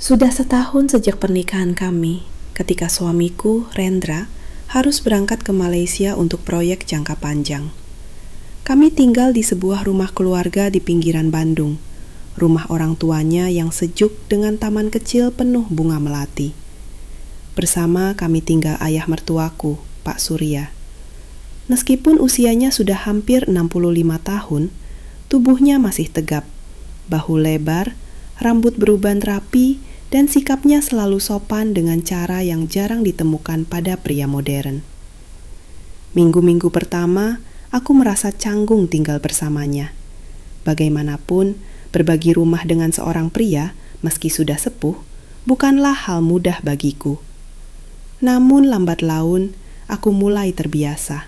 Sudah setahun sejak pernikahan kami, ketika suamiku, Rendra, harus berangkat ke Malaysia untuk proyek jangka panjang. Kami tinggal di sebuah rumah keluarga di pinggiran Bandung, rumah orang tuanya yang sejuk dengan taman kecil penuh bunga melati. Bersama kami tinggal ayah mertuaku, Pak Surya. Meskipun usianya sudah hampir 65 tahun, tubuhnya masih tegap, bahu lebar, rambut beruban rapi, dan sikapnya selalu sopan dengan cara yang jarang ditemukan pada pria modern. Minggu-minggu pertama, aku merasa canggung tinggal bersamanya. Bagaimanapun, berbagi rumah dengan seorang pria, meski sudah sepuh, bukanlah hal mudah bagiku. Namun lambat laun, aku mulai terbiasa.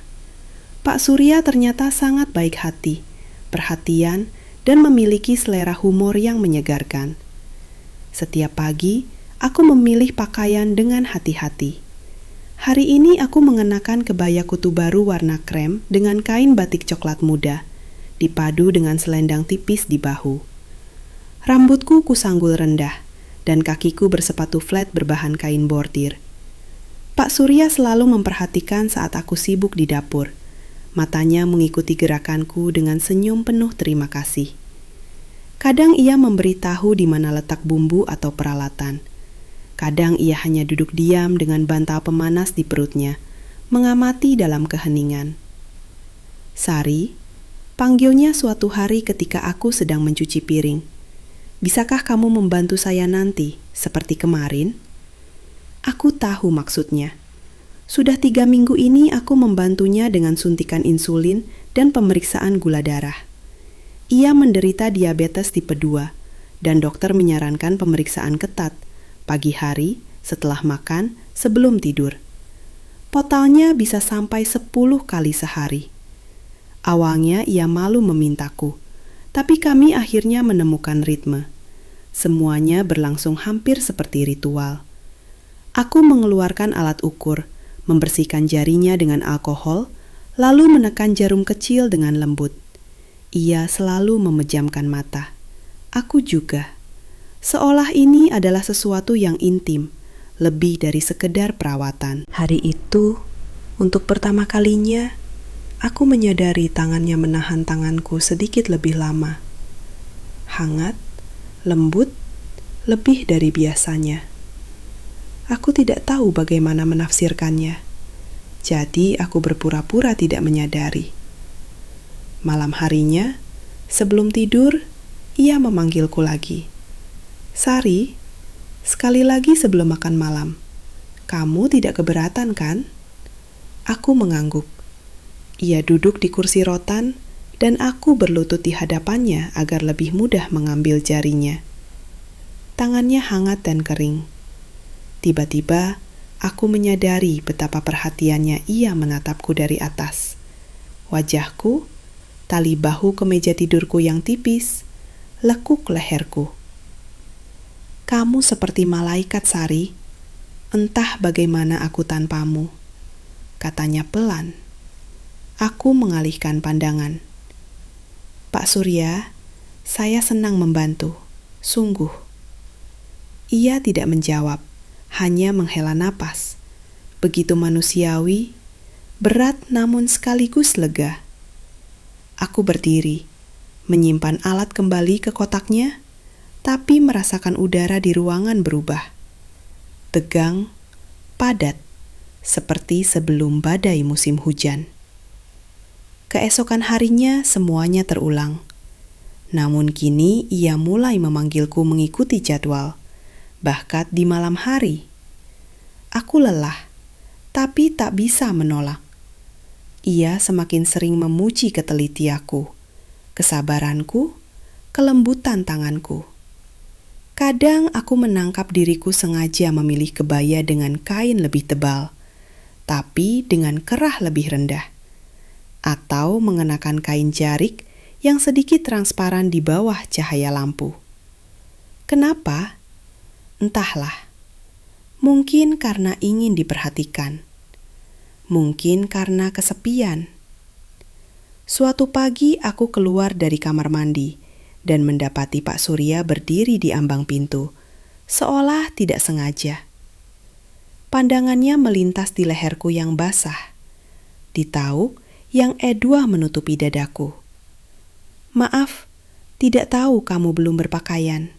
Pak Surya ternyata sangat baik hati, perhatian, dan memiliki selera humor yang menyegarkan. Setiap pagi, aku memilih pakaian dengan hati-hati. Hari ini aku mengenakan kebaya kutu baru warna krem dengan kain batik coklat muda, dipadu dengan selendang tipis di bahu. Rambutku kusanggul rendah, dan kakiku bersepatu flat berbahan kain bordir. Pak Surya selalu memperhatikan saat aku sibuk di dapur. Matanya mengikuti gerakanku dengan senyum penuh terima kasih. Kadang ia memberitahu di mana letak bumbu atau peralatan. Kadang ia hanya duduk diam dengan bantal pemanas di perutnya, mengamati dalam keheningan. Sari, panggilnya suatu hari ketika aku sedang mencuci piring. Bisakah kamu membantu saya nanti, seperti kemarin? Aku tahu maksudnya. Sudah 3 minggu ini aku membantunya dengan suntikan insulin dan pemeriksaan gula darah. Ia menderita diabetes tipe 2, dan dokter menyarankan pemeriksaan ketat, pagi hari, setelah makan, sebelum tidur. Totalnya bisa sampai 10 kali sehari. Awalnya ia malu memintaku, tapi kami akhirnya menemukan ritme. Semuanya berlangsung hampir seperti ritual. Aku mengeluarkan alat ukur, membersihkan jarinya dengan alkohol, lalu menekan jarum kecil dengan lembut. Ia selalu memejamkan mata. Aku juga. Seolah ini adalah sesuatu yang intim, lebih dari sekedar perawatan. Hari itu, untuk pertama kalinya, aku menyadari tangannya menahan tanganku sedikit lebih lama. Hangat, lembut, lebih dari biasanya. Aku tidak tahu bagaimana menafsirkannya. Jadi aku berpura-pura tidak menyadari. Malam harinya, sebelum tidur, ia memanggilku lagi. Sari, sekali lagi sebelum makan malam. Kamu tidak keberatan kan? Aku mengangguk. Ia duduk di kursi rotan, dan aku berlutut di hadapannya agar lebih mudah mengambil jarinya. Tangannya hangat dan kering. Tiba-tiba, aku menyadari betapa perhatiannya ia menatapku dari atas. Wajahku, tali bahu kemeja tidurku yang tipis, lekuk leherku. Kamu seperti malaikat, Sari. Entah bagaimana aku tanpamu, katanya pelan. Aku mengalihkan pandangan. Pak Surya, saya senang membantu, sungguh. Ia tidak menjawab, hanya menghela napas. Begitu manusiawi, berat namun sekaligus lega. Aku berdiri, menyimpan alat kembali ke kotaknya, tapi merasakan udara di ruangan berubah. Tegang, padat, seperti sebelum badai musim hujan. Keesokan harinya semuanya terulang. Namun kini ia mulai memanggilku mengikuti jadwal, bahkan di malam hari. Aku lelah, tapi tak bisa menolak. Ia semakin sering memuji ketelitianku, kesabaranku, kelembutan tanganku. Kadang aku menangkap diriku sengaja memilih kebaya dengan kain lebih tebal, tapi dengan kerah lebih rendah. Atau mengenakan kain jarik yang sedikit transparan di bawah cahaya lampu. Kenapa? Entahlah. Mungkin karena ingin diperhatikan. Mungkin karena kesepian. Suatu pagi aku keluar dari kamar mandi dan mendapati Pak Surya berdiri di ambang pintu, seolah tidak sengaja. Pandangannya melintas di leherku yang basah, di tauk yang edua menutupi dadaku. "Maaf, tidak tahu kamu belum berpakaian,"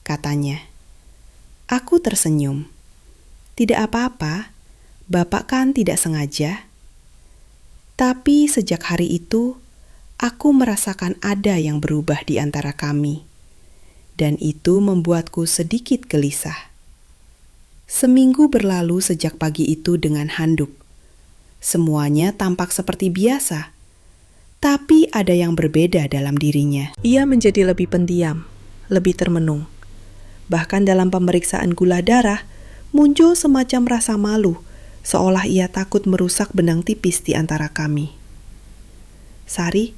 katanya. Aku tersenyum. "Tidak apa-apa, Bapak kan tidak sengaja." Tapi sejak hari itu, aku merasakan ada yang berubah di antara kami. Dan itu membuatku sedikit gelisah. Seminggu berlalu sejak pagi itu dengan handuk. Semuanya tampak seperti biasa. Tapi ada yang berbeda dalam dirinya. Ia menjadi lebih pendiam, lebih termenung. Bahkan dalam pemeriksaan gula darah, muncul semacam rasa malu, seolah ia takut merusak benang tipis di antara kami. "Sari,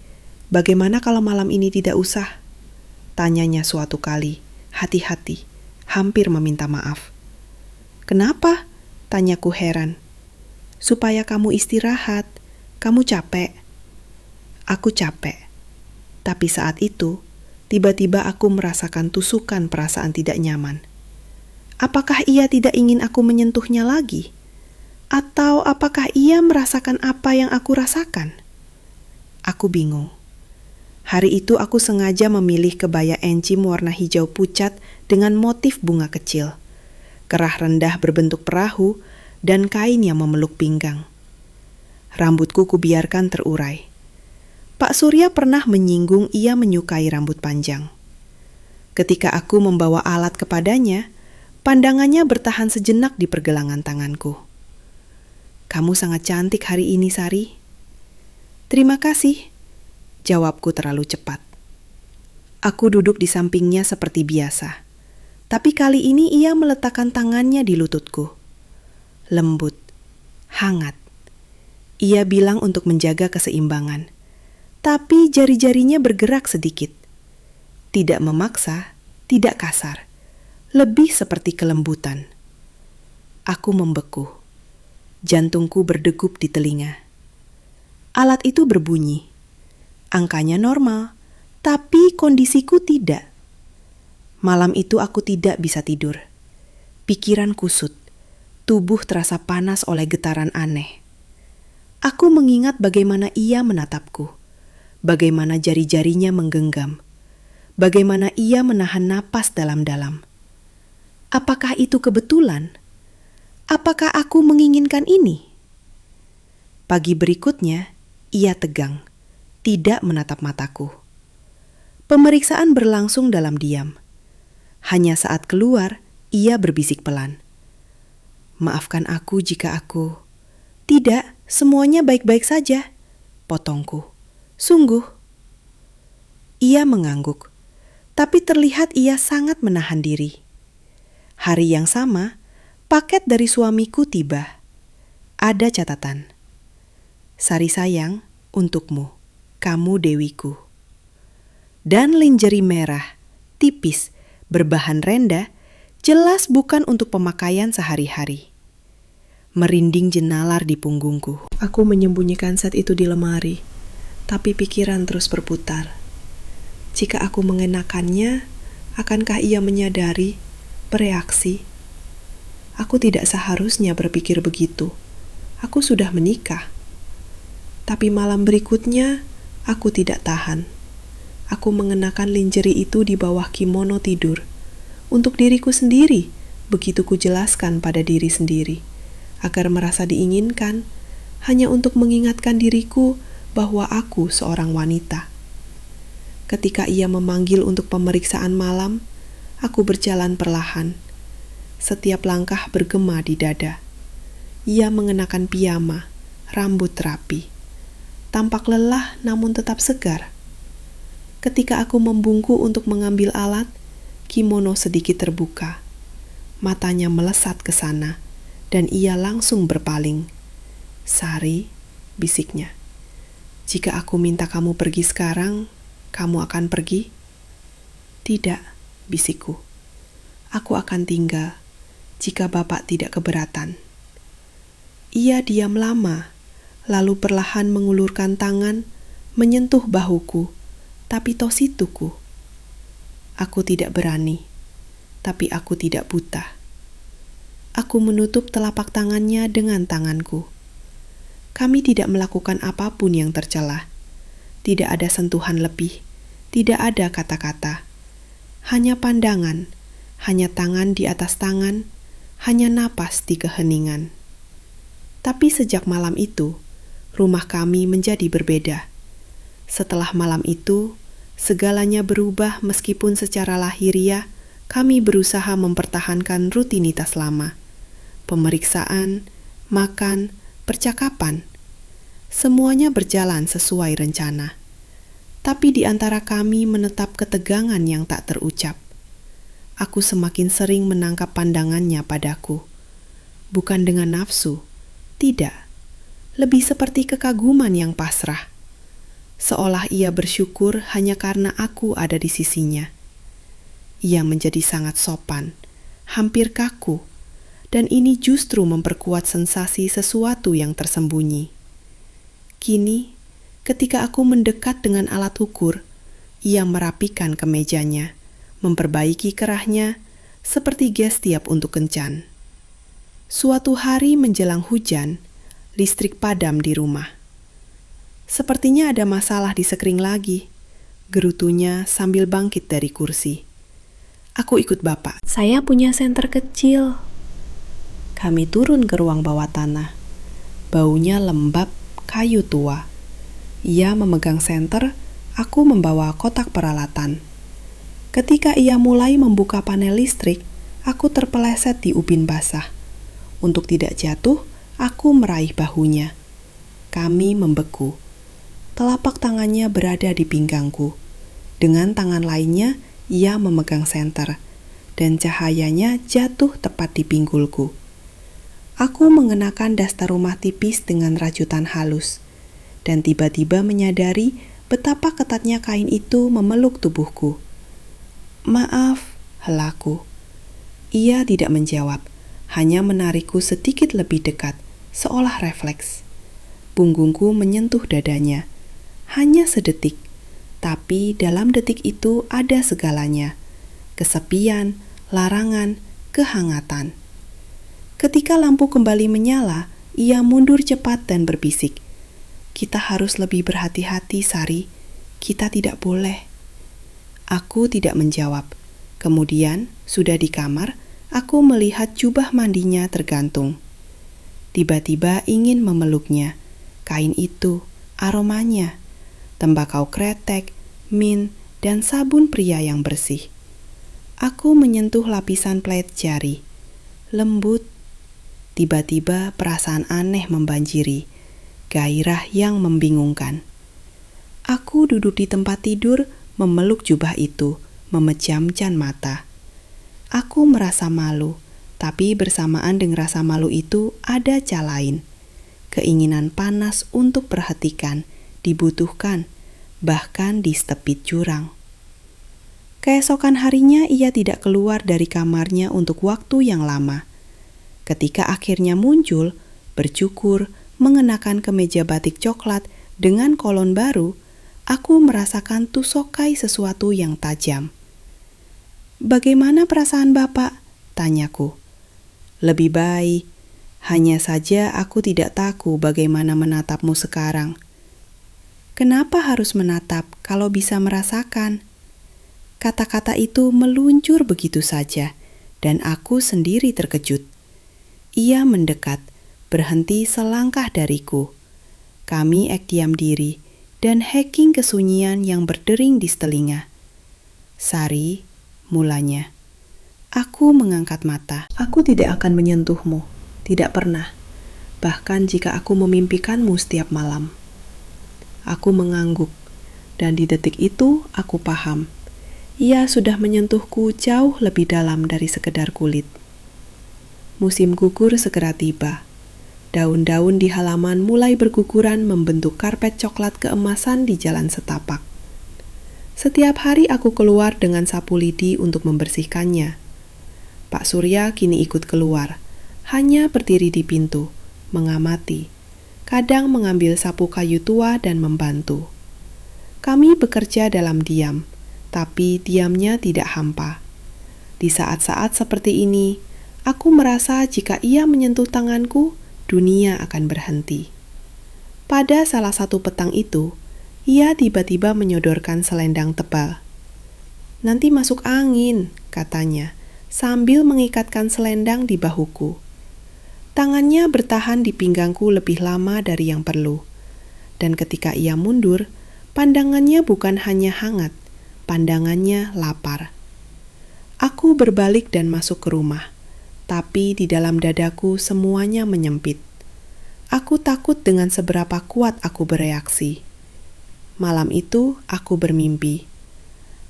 bagaimana kalau malam ini tidak usah?" tanyanya suatu kali, hati-hati, hampir meminta maaf. "Kenapa?" tanyaku heran. "Supaya kamu istirahat, kamu capek." Aku capek, tapi saat itu, tiba-tiba aku merasakan tusukan perasaan tidak nyaman. Apakah ia tidak ingin aku menyentuhnya lagi? Atau apakah ia merasakan apa yang aku rasakan? Aku bingung. Hari itu aku sengaja memilih kebaya encim warna hijau pucat dengan motif bunga kecil, kerah rendah berbentuk perahu, dan kain yang memeluk pinggang. Rambutku kubiarkan terurai. Pak Surya pernah menyinggung ia menyukai rambut panjang. Ketika aku membawa alat kepadanya, pandangannya bertahan sejenak di pergelangan tanganku. "Kamu sangat cantik hari ini, Sari." "Terima kasih," jawabku terlalu cepat. Aku duduk di sampingnya seperti biasa, tapi kali ini ia meletakkan tangannya di lututku. Lembut, hangat. Ia bilang untuk menjaga keseimbangan. Tapi jari-jarinya bergerak sedikit. Tidak memaksa, tidak kasar. Lebih seperti kelembutan. Aku membeku. Jantungku berdegup di telinga. Alat itu berbunyi. Angkanya normal, tapi kondisiku tidak. Malam itu aku tidak bisa tidur. Pikiran kusut. Tubuh terasa panas oleh getaran aneh. Aku mengingat bagaimana ia menatapku. Bagaimana jari-jarinya menggenggam. Bagaimana ia menahan napas dalam-dalam. Apakah itu kebetulan? Apakah aku menginginkan ini? Pagi berikutnya, ia tegang, tidak menatap mataku. Pemeriksaan berlangsung dalam diam. Hanya saat keluar, ia berbisik pelan. "Maafkan aku jika aku..." "Tidak, semuanya baik-baik saja," potongku. "Sungguh." Ia mengangguk, tapi terlihat ia sangat menahan diri. Hari yang sama, paket dari suamiku tiba. Ada catatan. "Sari sayang, untukmu, kamu dewiku." Dan lingerie merah, tipis, berbahan renda, jelas bukan untuk pemakaian sehari-hari. Merinding jenalar di punggungku. Aku menyembunyikan set itu di lemari. Tapi pikiran terus berputar. Jika aku mengenakannya, akankah ia menyadari, bereaksi? Aku tidak seharusnya berpikir begitu. Aku sudah menikah. Tapi malam berikutnya, aku tidak tahan. Aku mengenakan lingerie itu di bawah kimono tidur. Untuk diriku sendiri, begitu kujelaskan pada diri sendiri. Agar merasa diinginkan, hanya untuk mengingatkan diriku bahwa aku seorang wanita. Ketika ia memanggil untuk pemeriksaan malam, aku berjalan perlahan. Setiap langkah bergema di dada. Ia mengenakan piyama, rambut rapi. Tampak lelah namun tetap segar. Ketika aku membungkuk untuk mengambil alat, kimono sedikit terbuka. Matanya melesat ke sana, dan ia langsung berpaling. "Sari," bisiknya. "Jika aku minta kamu pergi sekarang, kamu akan pergi?" "Tidak," bisikku. "Aku akan tinggal, jika Bapak tidak keberatan." Ia diam lama, lalu perlahan mengulurkan tangan, menyentuh bahuku, tapi tosituku. Aku tidak berani. tapi aku tidak buta. Aku menutup telapak tangannya dengan tanganku. Kami tidak melakukan apapun yang tercela. Tidak ada sentuhan lebih, tidak ada kata-kata. Hanya pandangan, hanya tangan di atas tangan, hanya napas di keheningan. Tapi sejak malam itu, rumah kami menjadi berbeda. Setelah malam itu, segalanya berubah meskipun secara lahiriah kami berusaha mempertahankan rutinitas lama. Pemeriksaan, makan, percakapan. Semuanya berjalan sesuai rencana. Tapi di antara kami menetap ketegangan yang tak terucap. Aku semakin sering menangkap pandangannya padaku. Bukan dengan nafsu, tidak. Lebih seperti kekaguman yang pasrah. Seolah ia bersyukur hanya karena aku ada di sisinya. Ia menjadi sangat sopan, hampir kaku, dan ini justru memperkuat sensasi sesuatu yang tersembunyi. Kini, ketika aku mendekat dengan alat ukur, ia merapikan kemejanya, memperbaiki kerahnya, seperti gestiap untuk kencan. Suatu hari menjelang hujan, listrik padam di rumah. Sepertinya ada masalah di sekring lagi, gerutunya sambil bangkit dari kursi. Aku ikut bapak. Saya punya senter kecil. Kami turun ke ruang bawah tanah. Baunya lembab, kayu tua. Ia memegang senter, aku membawa kotak peralatan. Ketika ia mulai membuka panel listrik, aku terpeleset di ubin basah. Untuk tidak jatuh, aku meraih bahunya. Kami membeku. Telapak tangannya berada di pinggangku. Dengan tangan lainnya, ia memegang senter, dan cahayanya jatuh tepat di pinggulku. Aku mengenakan daster rumah tipis dengan rajutan halus, dan tiba-tiba menyadari betapa ketatnya kain itu memeluk tubuhku. Maaf, helaku. Ia tidak menjawab, hanya menarikku sedikit lebih dekat, seolah refleks. Punggungku menyentuh dadanya. Hanya sedetik, tapi dalam detik itu ada segalanya. Kesepian, larangan, kehangatan. Ketika lampu kembali menyala, ia mundur cepat dan berbisik. Kita harus lebih berhati-hati, Sari. Kita tidak boleh. Aku tidak menjawab. Kemudian, sudah di kamar, aku melihat jubah mandinya tergantung. Tiba-tiba ingin memeluknya. Kain itu, aromanya, tembakau kretek, mint, dan sabun pria yang bersih. Aku menyentuh lapisan pelet jari. Lembut. Tiba-tiba perasaan aneh membanjiri. Gairah yang membingungkan. Aku duduk di tempat tidur, memeluk jubah itu, memejamkan mata. Aku merasa malu, tapi bersamaan dengan rasa malu itu ada cara lain. Keinginan panas untuk perhatikan, dibutuhkan, bahkan di tepit jurang. Keesokan harinya ia tidak keluar dari kamarnya untuk waktu yang lama. Ketika akhirnya muncul, bercukur, mengenakan kemeja batik coklat dengan kolon baru, aku merasakan tusokai sesuatu yang tajam. "Bagaimana perasaan Bapak?" tanyaku. "Lebih baik. Hanya saja aku tidak tahu bagaimana menatapmu sekarang." "Kenapa harus menatap kalau bisa merasakan?" Kata-kata itu meluncur begitu saja, dan aku sendiri terkejut. Ia mendekat, berhenti selangkah dariku. Kami diam diri, dan hacking kesunyian yang berdering di telinga. "Sari," mulanya. Aku mengangkat mata. "Aku tidak akan menyentuhmu, tidak pernah. Bahkan jika aku memimpikanmu setiap malam." Aku mengangguk, dan di detik itu aku paham. Ia sudah menyentuhku jauh lebih dalam dari sekedar kulit. Musim gugur segera tiba. Daun-daun di halaman mulai berguguran membentuk karpet coklat keemasan di jalan setapak. Setiap hari aku keluar dengan sapu lidi untuk membersihkannya. Pak Surya kini ikut keluar, hanya berdiri di pintu, mengamati. Kadang mengambil sapu kayu tua dan membantu. Kami bekerja dalam diam, tapi diamnya tidak hampa. Di saat-saat seperti ini, aku merasa jika ia menyentuh tanganku, dunia akan berhenti. Pada salah satu petang itu, ia tiba-tiba menyodorkan selendang tebal. "Nanti masuk angin," katanya, sambil mengikatkan selendang di bahuku. Tangannya bertahan di pinggangku lebih lama dari yang perlu. Dan ketika ia mundur, pandangannya bukan hanya hangat, pandangannya lapar. Aku berbalik dan masuk ke rumah, tapi di dalam dadaku semuanya menyempit. Aku takut dengan seberapa kuat aku bereaksi. Malam itu aku bermimpi.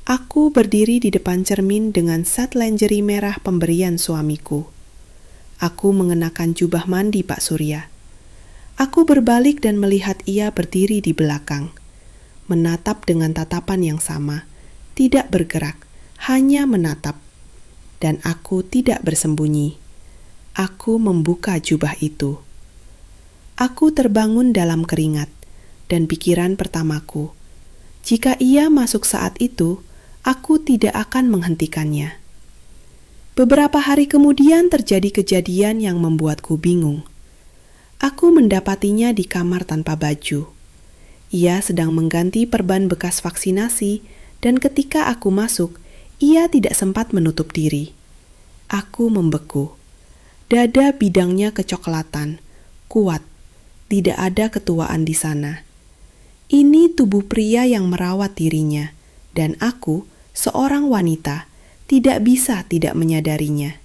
Aku berdiri di depan cermin dengan set lingerie merah pemberian suamiku. Aku mengenakan jubah mandi Pak Surya. Aku berbalik dan melihat ia berdiri di belakang, menatap dengan tatapan yang sama, tidak bergerak, hanya menatap. Dan aku tidak bersembunyi. Aku membuka jubah itu. Aku terbangun dalam keringat, dan pikiran pertamaku, jika ia masuk saat itu, aku tidak akan menghentikannya. Beberapa hari kemudian terjadi kejadian yang membuatku bingung. Aku mendapatinya di kamar tanpa baju. Ia sedang mengganti perban bekas vaksinasi, dan ketika aku masuk, ia tidak sempat menutup diri. Aku membeku. Dada bidangnya kecoklatan, kuat. Tidak ada ketuaan di sana. Ini tubuh pria yang merawat dirinya, dan aku, seorang wanita, tidak bisa tidak menyadarinya.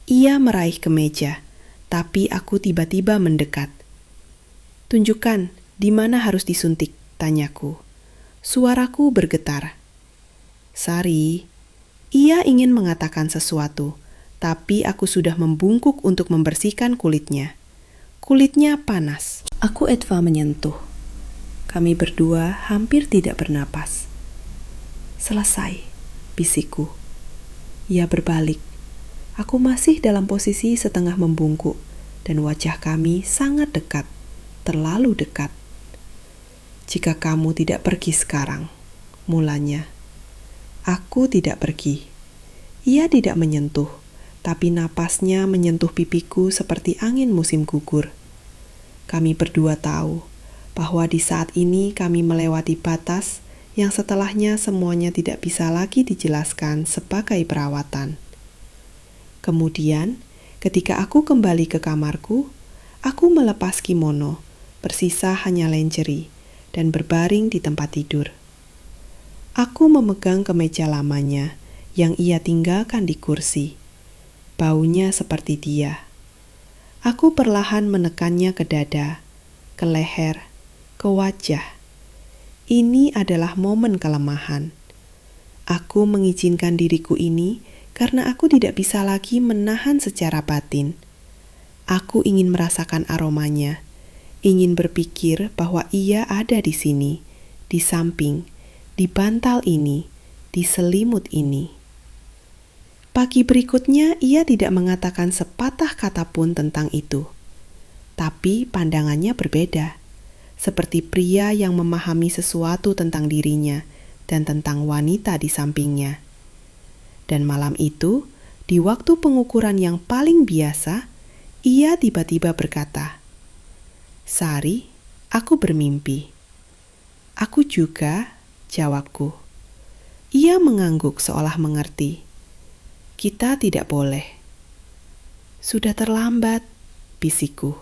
Ia meraih kemeja, tapi aku tiba-tiba mendekat. "Tunjukkan di mana harus disuntik," tanyaku. Suaraku bergetar. "Sari," ia ingin mengatakan sesuatu, tapi aku sudah membungkuk untuk membersihkan kulitnya. Kulitnya panas. Aku Edva menyentuh. Kami berdua hampir tidak bernapas. "Selesai," bisikku. Ia berbalik. Aku masih dalam posisi setengah membungkuk, dan wajah kami sangat dekat, terlalu dekat. "Jika kamu tidak pergi sekarang," mulanya. Aku tidak pergi. Ia tidak menyentuh, tapi napasnya menyentuh pipiku seperti angin musim gugur. Kami berdua tahu bahwa di saat ini kami melewati batas yang setelahnya semuanya tidak bisa lagi dijelaskan sebagai perawatan. Kemudian, ketika aku kembali ke kamarku, aku melepas kimono, bersisa hanya lingerie, dan berbaring di tempat tidur. Aku memegang kemeja lamanya yang ia tinggalkan di kursi. Baunya seperti dia. Aku perlahan menekannya ke dada, ke leher, ke wajah. Ini adalah momen kelemahan. Aku mengizinkan diriku ini karena aku tidak bisa lagi menahan secara batin. Aku ingin merasakan aromanya, ingin berpikir bahwa ia ada di sini, di samping, di bantal ini, di selimut ini. Pagi berikutnya ia tidak mengatakan sepatah kata pun tentang itu. Tapi pandangannya berbeda, seperti pria yang memahami sesuatu tentang dirinya dan tentang wanita di sampingnya. Dan malam itu, di waktu pengukuran yang paling biasa, ia tiba-tiba berkata, "Sari, aku bermimpi." "Aku juga," jawabku. Ia mengangguk seolah mengerti. "Kita tidak boleh." "Sudah terlambat," bisikku.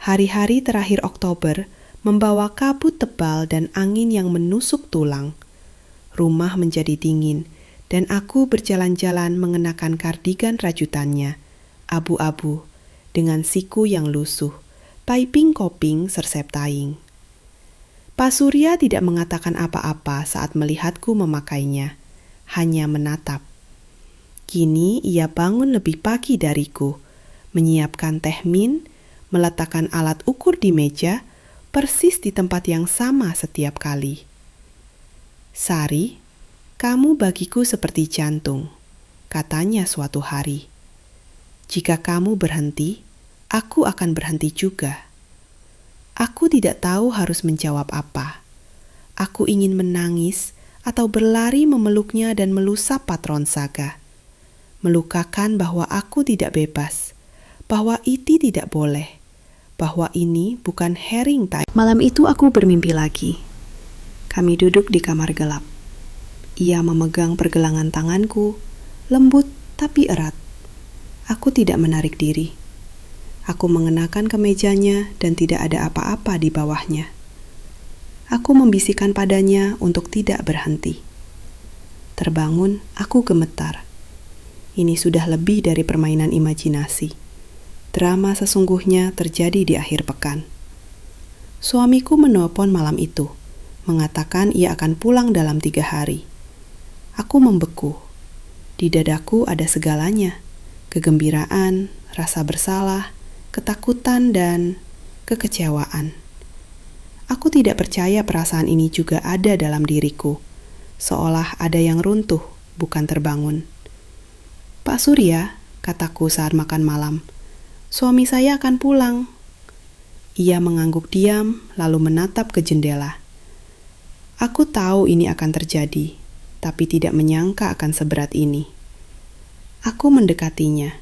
Hari-hari terakhir Oktober membawa kabut tebal dan angin yang menusuk tulang. Rumah menjadi dingin, dan aku berjalan-jalan mengenakan kardigan rajutannya, abu-abu, dengan siku yang lusuh, taiping-koping sersep-taing. Pak Surya tidak mengatakan apa-apa saat melihatku memakainya, hanya menatap. Kini ia bangun lebih pagi dariku, menyiapkan teh min, meletakkan alat ukur di meja, persis di tempat yang sama setiap kali. "Sari, kamu bagiku seperti jantung," katanya suatu hari. "Jika kamu berhenti, aku akan berhenti juga." Aku tidak tahu harus menjawab apa. Aku ingin menangis atau berlari memeluknya dan melusap patron Saga. Melukakan bahwa aku tidak bebas, bahwa Iti tidak boleh, bahwa ini bukan herring time. Malam itu aku bermimpi lagi. Kami duduk di kamar gelap. Ia memegang pergelangan tanganku, lembut tapi erat. Aku tidak menarik diri. Aku mengenakan kemejanya dan tidak ada apa-apa di bawahnya. Aku membisikkan padanya untuk tidak berhenti. Terbangun, aku gemetar. Ini sudah lebih dari permainan imajinasi. Drama sesungguhnya terjadi di akhir pekan. Suamiku menelpon malam itu, mengatakan ia akan pulang dalam 3 hari. Aku membeku. Di dadaku ada segalanya, kegembiraan, rasa bersalah, ketakutan, dan kekecewaan. Aku tidak percaya perasaan ini juga ada dalam diriku, seolah ada yang runtuh, bukan terbangun. "Pak Surya," kataku saat makan malam, "suami saya akan pulang." Ia mengangguk diam, lalu menatap ke jendela. Aku tahu ini akan terjadi, tapi tidak menyangka akan seberat ini. Aku mendekatinya.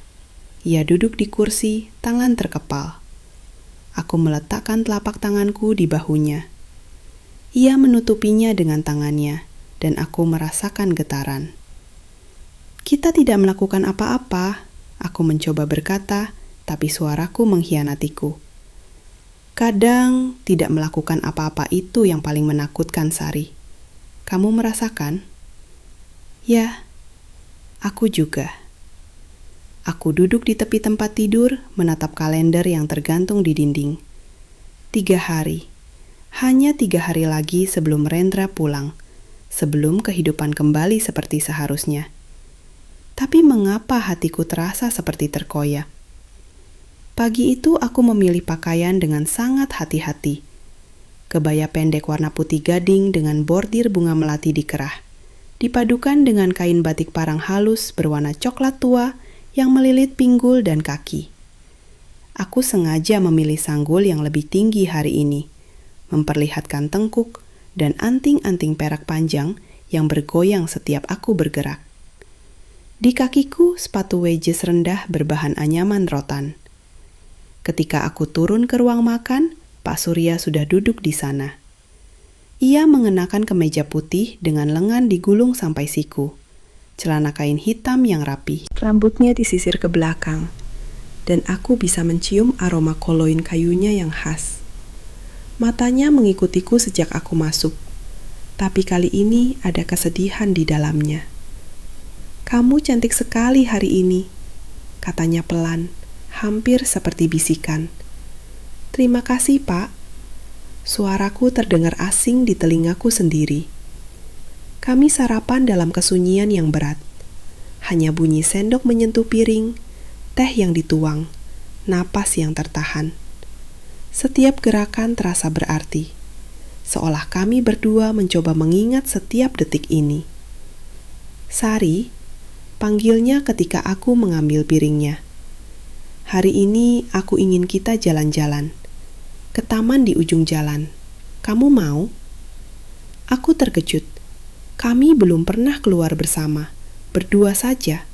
Ia duduk di kursi, tangan terkepal. Aku meletakkan telapak tanganku di bahunya. Ia menutupinya dengan tangannya, dan aku merasakan getaran. "Kita tidak melakukan apa-apa," aku mencoba berkata, tapi suaraku mengkhianatiku. Kadang tidak melakukan apa-apa itu yang paling menakutkan, Sari. Kamu merasakan? Ya, aku juga. Aku duduk di tepi tempat tidur, menatap kalender yang tergantung di dinding. 3 hari. Hanya 3 hari lagi sebelum Rendra pulang, sebelum kehidupan kembali seperti seharusnya. Tapi mengapa hatiku terasa seperti terkoyak? Pagi itu aku memilih pakaian dengan sangat hati-hati. Kebaya pendek warna putih gading dengan bordir bunga melati di kerah, dipadukan dengan kain batik parang halus berwarna coklat tua yang melilit pinggul dan kaki. Aku sengaja memilih sanggul yang lebih tinggi hari ini, memperlihatkan tengkuk dan anting-anting perak panjang yang bergoyang setiap aku bergerak. Di kakiku sepatu wedges rendah berbahan anyaman rotan. Ketika aku turun ke ruang makan, Pak Surya sudah duduk di sana. Ia mengenakan kemeja putih dengan lengan digulung sampai siku, celana kain hitam yang rapi, rambutnya disisir ke belakang, dan aku bisa mencium aroma koloin kayunya yang khas. Matanya mengikutiku sejak aku masuk, tapi kali ini ada kesedihan di dalamnya. "Kamu cantik sekali hari ini," katanya pelan, hampir seperti bisikan. "Terima kasih, Pak." Suaraku terdengar asing di telingaku sendiri. Kami sarapan dalam kesunyian yang berat. Hanya bunyi sendok menyentuh piring, teh yang dituang, napas yang tertahan. Setiap gerakan terasa berarti, seolah kami berdua mencoba mengingat setiap detik ini. "Sari," panggilnya ketika aku mengambil piringnya. "Hari ini aku ingin kita jalan-jalan ke taman di ujung jalan. Kamu mau?" Aku terkejut. Kami belum pernah keluar bersama, berdua saja.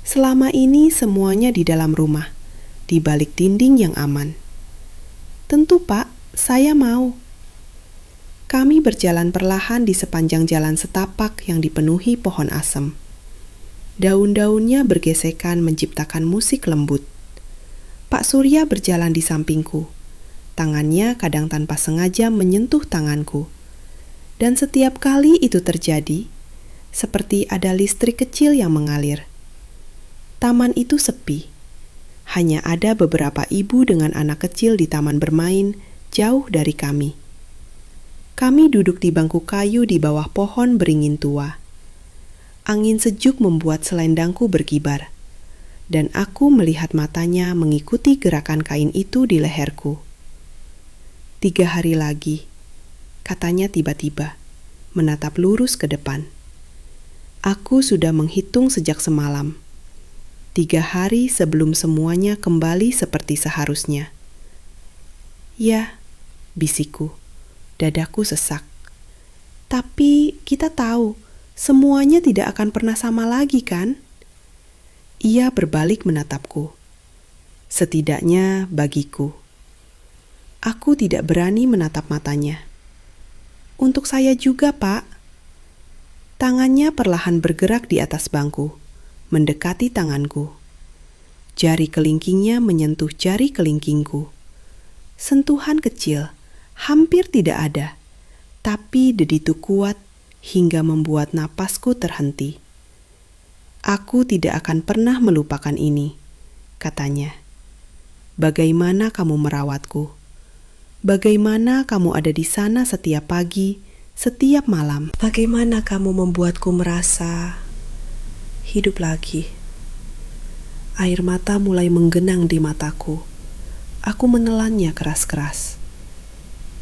Selama ini semuanya di dalam rumah, di balik dinding yang aman. "Tentu, Pak, saya mau." Kami berjalan perlahan di sepanjang jalan setapak yang dipenuhi pohon asem. Daun-daunnya bergesekan menciptakan musik lembut. Pak Surya berjalan di sampingku. Tangannya kadang tanpa sengaja menyentuh tanganku. Dan setiap kali itu terjadi, seperti ada listrik kecil yang mengalir. Taman itu sepi. Hanya ada beberapa ibu dengan anak kecil di taman bermain, jauh dari kami. Kami duduk di bangku kayu di bawah pohon beringin tua. Angin sejuk membuat selendangku berkibar, dan aku melihat matanya mengikuti gerakan kain itu di leherku. 3 hari lagi, katanya tiba-tiba, menatap lurus ke depan. Aku sudah menghitung sejak semalam. 3 hari sebelum semuanya kembali seperti seharusnya. "Ya," bisikku. Dadaku sesak. Tapi kita tahu, semuanya tidak akan pernah sama lagi kan? Ia berbalik menatapku. Setidaknya bagiku. Aku tidak berani menatap matanya. Untuk saya juga, Pak. Tangannya perlahan bergerak di atas bangku, mendekati tanganku. Jari kelingkingnya menyentuh jari kelingkingku. Sentuhan kecil, hampir tidak ada, tapi deditu kuat hingga membuat napasku terhenti. Aku tidak akan pernah melupakan ini, katanya. Bagaimana kamu merawatku? Bagaimana kamu ada di sana setiap pagi, setiap malam? Bagaimana kamu membuatku merasa hidup lagi? Air mata mulai menggenang di mataku. Aku menelannya keras-keras.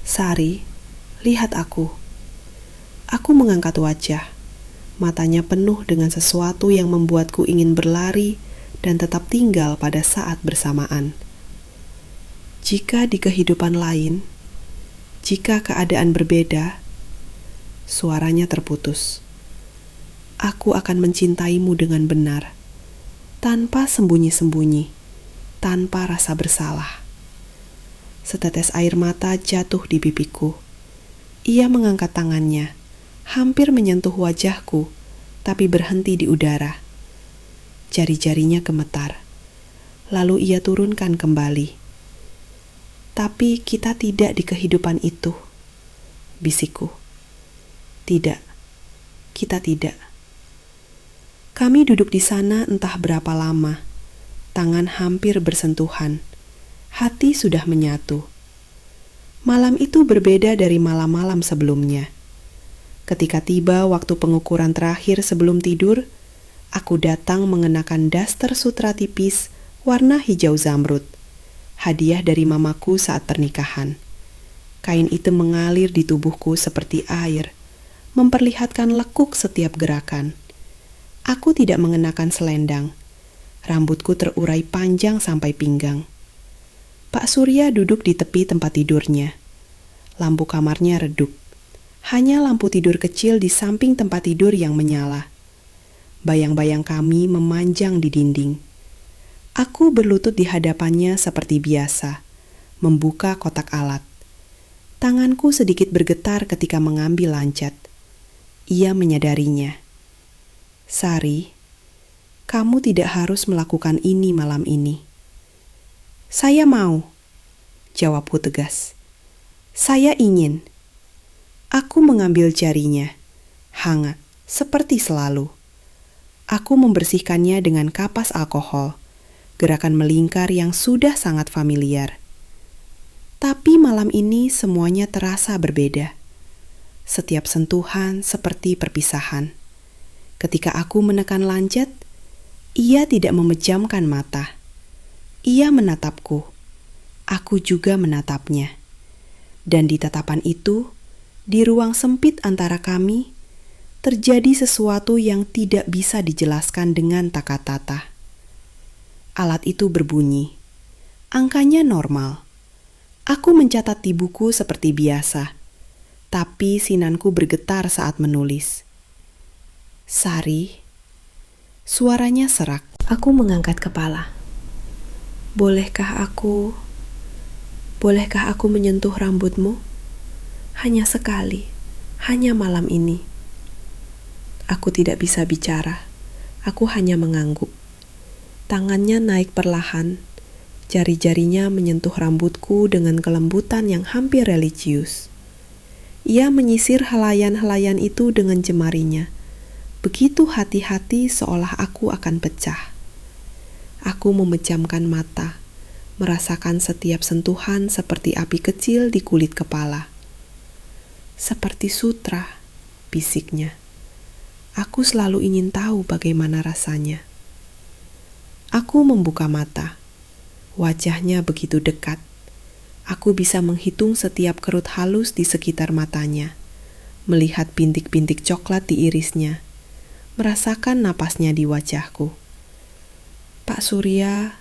Sari, lihat aku. Aku mengangkat wajah. Matanya penuh dengan sesuatu yang membuatku ingin berlari dan tetap tinggal pada saat bersamaan. Jika di kehidupan lain, jika keadaan berbeda, suaranya terputus. Aku akan mencintaimu dengan benar, tanpa sembunyi-sembunyi, tanpa rasa bersalah. Setetes air mata jatuh di pipiku. Ia mengangkat tangannya, hampir menyentuh wajahku, tapi berhenti di udara. Jari-jarinya gemetar. Lalu ia turunkan kembali. Tapi kita tidak di kehidupan itu, bisikku. Tidak, kita tidak. Kami duduk di sana entah berapa lama, tangan hampir bersentuhan, hati sudah menyatu. Malam itu berbeda dari malam-malam sebelumnya. Ketika tiba waktu pengukuran terakhir sebelum tidur, aku datang mengenakan daster sutra tipis warna hijau zamrud, hadiah dari mamaku saat pernikahan. Kain itu mengalir di tubuhku seperti air, memperlihatkan lekuk setiap gerakan. Aku tidak mengenakan selendang. Rambutku terurai panjang sampai pinggang. Pak Surya duduk di tepi tempat tidurnya. Lampu kamarnya redup. Hanya lampu tidur kecil di samping tempat tidur yang menyala. Bayang-bayang kami memanjang di dinding. Aku berlutut di hadapannya seperti biasa, membuka kotak alat. Tanganku sedikit bergetar ketika mengambil lancet. Ia menyadarinya. Sari, kamu tidak harus melakukan ini malam ini. Saya mau, jawabku tegas. Saya ingin. Aku mengambil jarinya, hangat, seperti selalu. Aku membersihkannya dengan kapas alkohol. Gerakan melingkar yang sudah sangat familiar. Tapi malam ini semuanya terasa berbeda. Setiap sentuhan seperti perpisahan. Ketika aku menekan lancet, ia tidak memejamkan mata. Ia menatapku. Aku juga menatapnya. Dan di tatapan itu, di ruang sempit antara kami, terjadi sesuatu yang tidak bisa dijelaskan dengan kata-kata. Alat itu berbunyi. Angkanya normal. Aku mencatat di buku seperti biasa, tapi sinanku bergetar saat menulis. Sari, suaranya serak. Aku mengangkat kepala. Bolehkah aku menyentuh rambutmu? Hanya sekali, hanya malam ini. Aku tidak bisa bicara. Aku hanya mengangguk. Tangannya naik perlahan, jari-jarinya menyentuh rambutku dengan kelembutan yang hampir religius. Ia menyisir helaian-helaian itu dengan jemarinya, begitu hati-hati seolah aku akan pecah. Aku memejamkan mata, merasakan setiap sentuhan seperti api kecil di kulit kepala. Seperti sutra, bisiknya. Aku selalu ingin tahu bagaimana rasanya. Aku membuka mata. Wajahnya begitu dekat. Aku bisa menghitung setiap kerut halus di sekitar matanya, melihat bintik-bintik coklat di irisnya, merasakan napasnya di wajahku. Pak Surya,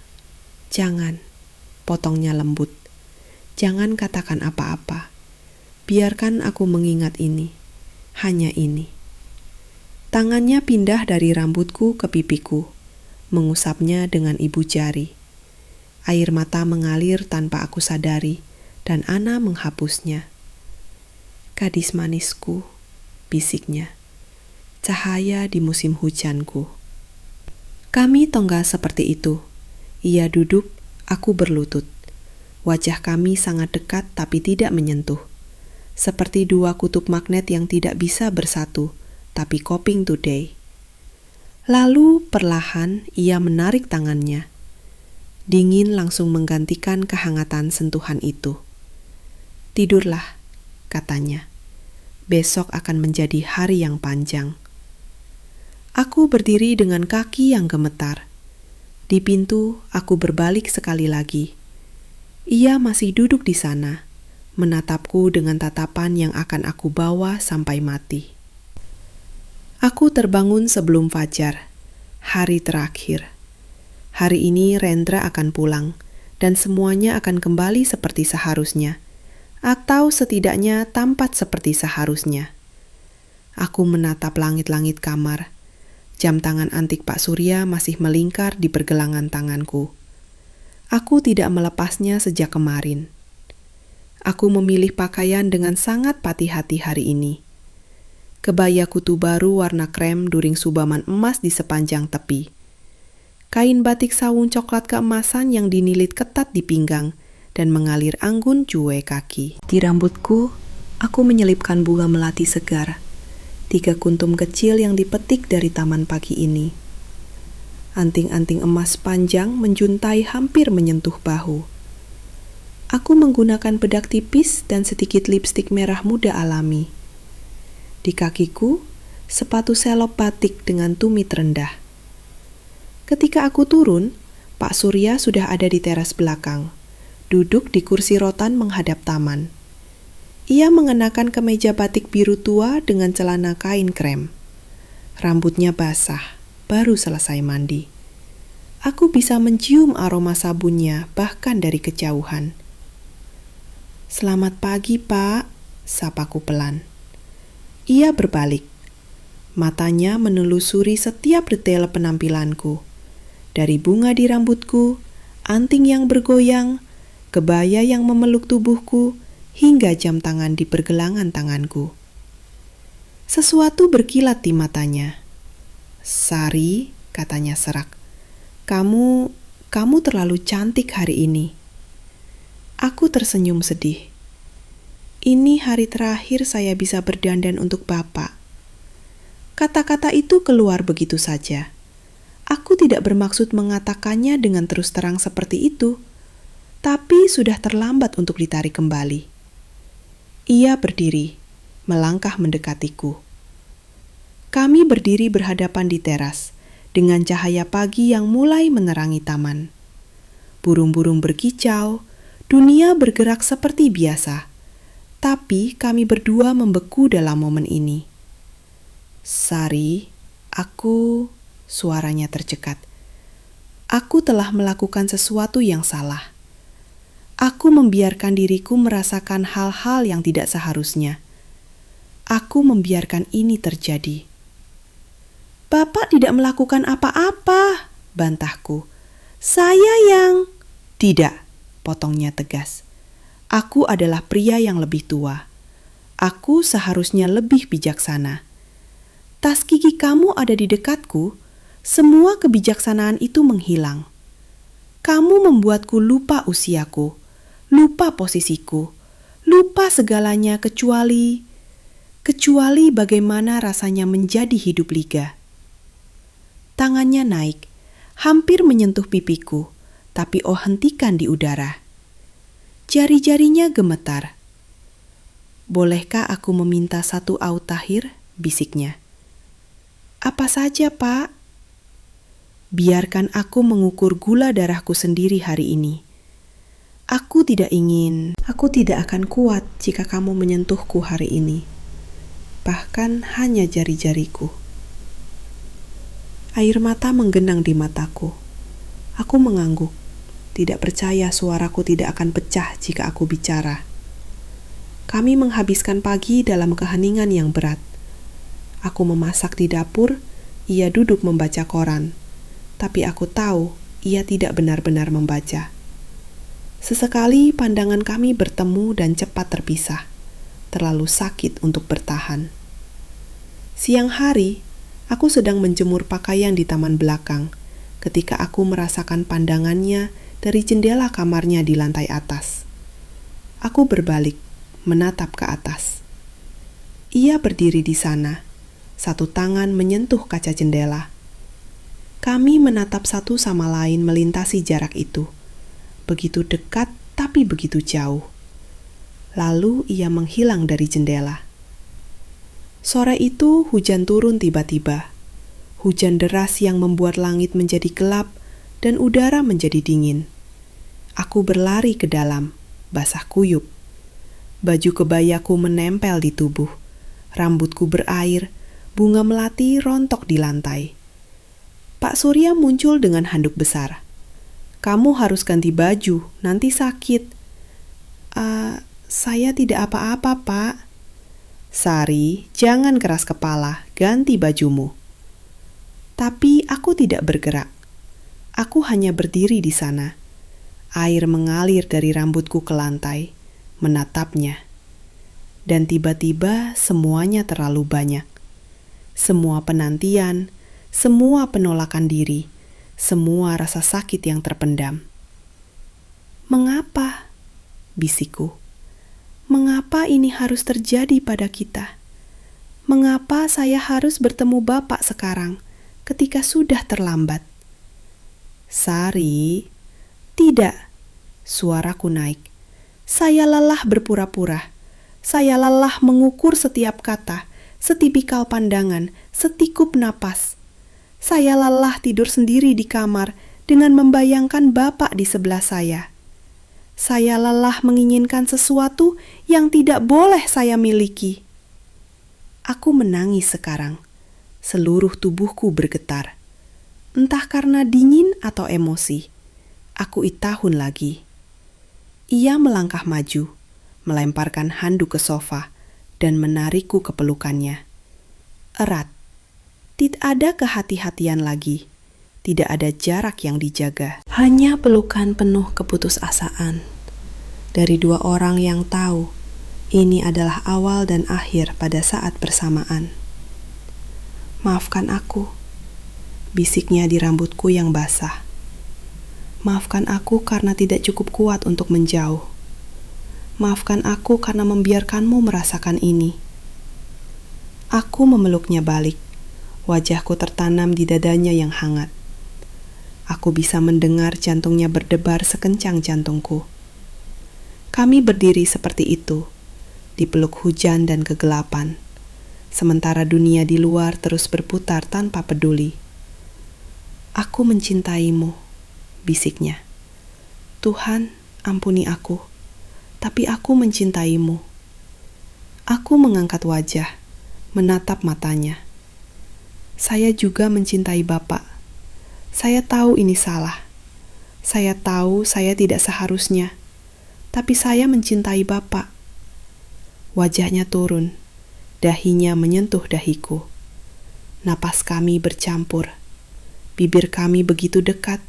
jangan, potongnya lembut. Jangan katakan apa-apa. Biarkan aku mengingat ini. Hanya ini. Tangannya pindah dari rambutku ke pipiku, mengusapnya dengan ibu jari. Air mata mengalir tanpa aku sadari, dan Ana menghapusnya. Gadis manisku, bisiknya. Cahaya di musim hujanku. Kami tonggak seperti itu. Ia duduk, aku berlutut. Wajah kami sangat dekat tapi tidak menyentuh. Seperti dua kutub magnet yang tidak bisa bersatu, tapi coping today. Lalu perlahan ia menarik tangannya. Dingin langsung menggantikan kehangatan sentuhan itu. Tidurlah, katanya. Besok akan menjadi hari yang panjang. Aku berdiri dengan kaki yang gemetar. Di pintu, aku berbalik sekali lagi. Ia masih duduk di sana, menatapku dengan tatapan yang akan aku bawa sampai mati. Aku terbangun sebelum fajar, hari terakhir. Hari ini Rendra akan pulang, dan semuanya akan kembali seperti seharusnya, atau setidaknya tampak seperti seharusnya. Aku menatap langit-langit kamar. Jam tangan antik Pak Surya masih melingkar di pergelangan tanganku. Aku tidak melepasnya sejak kemarin. Aku memilih pakaian dengan sangat hati-hati hari ini. Kebaya kutu baru warna krem during subaman emas di sepanjang tepi. Kain batik sawung coklat keemasan yang dinilit ketat di pinggang dan mengalir anggun cuek kaki. Di rambutku, aku menyelipkan bunga melati segar. 3 kuntum kecil yang dipetik dari taman pagi ini. Anting-anting emas panjang menjuntai hampir menyentuh bahu. Aku menggunakan bedak tipis dan sedikit lipstik merah muda alami. Di kakiku, sepatu selop batik dengan tumit rendah. Ketika aku turun, Pak Surya sudah ada di teras belakang, duduk di kursi rotan menghadap taman. Ia mengenakan kemeja batik biru tua dengan celana kain krem. Rambutnya basah, baru selesai mandi. Aku bisa mencium aroma sabunnya bahkan dari kejauhan. "Selamat pagi, Pak," sapaku pelan. Ia berbalik. Matanya menelusuri setiap detail penampilanku. Dari bunga di rambutku, anting yang bergoyang, kebaya yang memeluk tubuhku, hingga jam tangan di pergelangan tanganku. Sesuatu berkilat di matanya. "Sari," katanya serak, kamu terlalu cantik hari ini." Aku tersenyum sedih. Ini hari terakhir saya bisa berdandan untuk Bapak. Kata-kata itu keluar begitu saja. Aku tidak bermaksud mengatakannya dengan terus terang seperti itu, tapi sudah terlambat untuk ditarik kembali. Ia berdiri, melangkah mendekatiku. Kami berdiri berhadapan di teras, dengan cahaya pagi yang mulai menerangi taman. Burung-burung berkicau, dunia bergerak seperti biasa. Tapi kami berdua membeku dalam momen ini. "Sari, suaranya tercekat. Aku telah melakukan sesuatu yang salah. Aku membiarkan diriku merasakan hal-hal yang tidak seharusnya. Aku membiarkan ini terjadi." "Bapak tidak melakukan apa-apa," bantahku. "Saya yang..." "Tidak," potongnya tegas. "Aku adalah pria yang lebih tua. Aku seharusnya lebih bijaksana. Tas gigi kamu ada di dekatku, semua kebijaksanaan itu menghilang. Kamu membuatku lupa usiaku, lupa posisiku, lupa segalanya kecuali bagaimana rasanya menjadi hidup liga." Tangannya naik, hampir menyentuh pipiku, tapi hentikan di udara. Jari-jarinya gemetar. "Bolehkah aku meminta satu aut tahir?" bisiknya. "Apa saja, Pak?" "Biarkan aku mengukur gula darahku sendiri hari ini. Aku tidak akan kuat jika kamu menyentuhku hari ini. Bahkan hanya jari-jariku." Air mata menggenang di mataku. Aku mengangguk. Tidak percaya suaraku tidak akan pecah jika aku bicara. Kami menghabiskan pagi dalam keheningan yang berat, Aku memasak di dapur, ia duduk membaca koran. Tapi aku tahu ia tidak benar-benar membaca. Sesekali pandangan kami bertemu dan cepat terpisah. Terlalu sakit untuk bertahan. Siang hari, aku sedang menjemur pakaian di taman belakang ketika aku merasakan pandangannya dari jendela kamarnya di lantai atas. Aku berbalik, menatap ke atas. Ia berdiri di sana, satu tangan menyentuh kaca jendela. Kami menatap satu sama lain melintasi jarak itu. Begitu dekat tapi begitu jauh. Lalu ia menghilang dari jendela. Sore itu hujan turun tiba-tiba. Hujan deras yang membuat langit menjadi gelap dan udara menjadi dingin. Aku berlari ke dalam, basah kuyup. Baju kebayaku menempel di tubuh. Rambutku berair, bunga melati rontok di lantai. Pak Surya muncul dengan handuk besar. "Kamu harus ganti baju, nanti sakit." Saya tidak apa-apa, Pak." "Sari, jangan keras kepala, ganti bajumu." Tapi aku tidak bergerak. Aku hanya berdiri di sana. Air mengalir dari rambutku ke lantai, menatapnya. Dan tiba-tiba semuanya terlalu banyak. Semua penantian, semua penolakan diri, semua rasa sakit yang terpendam. "Mengapa?" bisikku. "Mengapa ini harus terjadi pada kita? Mengapa saya harus bertemu Bapak sekarang, ketika sudah terlambat?" "Sari." "Tidak." Suaraku naik. "Saya lelah berpura-pura. Saya lelah mengukur setiap kata, setipikal pandangan, setikup napas. Saya lelah tidur sendiri di kamar dengan membayangkan Bapak di sebelah saya. Saya lelah menginginkan sesuatu yang tidak boleh saya miliki." Aku menangis sekarang. Seluruh tubuhku bergetar. Entah karena dingin atau emosi. Aku itahun lagi. Ia melangkah maju, melemparkan handuk ke sofa, dan menarikku ke pelukannya. Erat. Tidak ada kehati-hatian lagi. Tidak ada jarak yang dijaga. Hanya pelukan penuh keputusasaan. Dari dua orang yang tahu, ini adalah awal dan akhir pada saat bersamaan. "Maafkan aku," bisiknya di rambutku yang basah. "Maafkan aku karena tidak cukup kuat untuk menjauh. Maafkan aku karena membiarkanmu merasakan ini." Aku memeluknya balik. Wajahku tertanam di dadanya yang hangat. Aku bisa mendengar jantungnya berdebar sekencang jantungku. Kami berdiri seperti itu, dipeluk hujan dan kegelapan, sementara dunia di luar terus berputar tanpa peduli. "Aku mencintaimu," bisiknya. "Tuhan, ampuni aku, tapi aku mencintaimu." Aku mengangkat wajah, menatap matanya. "Saya juga mencintai Bapak. Saya tahu ini salah. Saya tahu saya tidak seharusnya, tapi saya mencintai Bapak." Wajahnya turun, dahinya menyentuh dahiku. Napas kami bercampur. Bibir kami begitu dekat,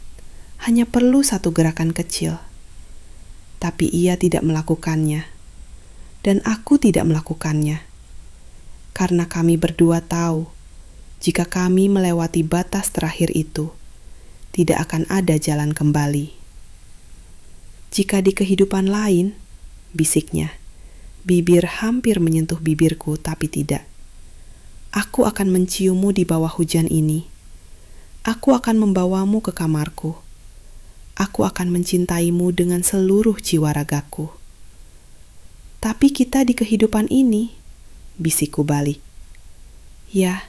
hanya perlu satu gerakan kecil. Tapi ia tidak melakukannya, dan aku tidak melakukannya. Karena kami berdua tahu, jika kami melewati batas terakhir itu, tidak akan ada jalan kembali. "Jika di kehidupan lain," bisiknya, bibir hampir menyentuh bibirku tapi tidak. "Aku akan menciummu di bawah hujan ini. Aku akan membawamu ke kamarku. Aku akan mencintaimu dengan seluruh jiwa ragaku." "Tapi kita di kehidupan ini," bisikku balik. "Ya,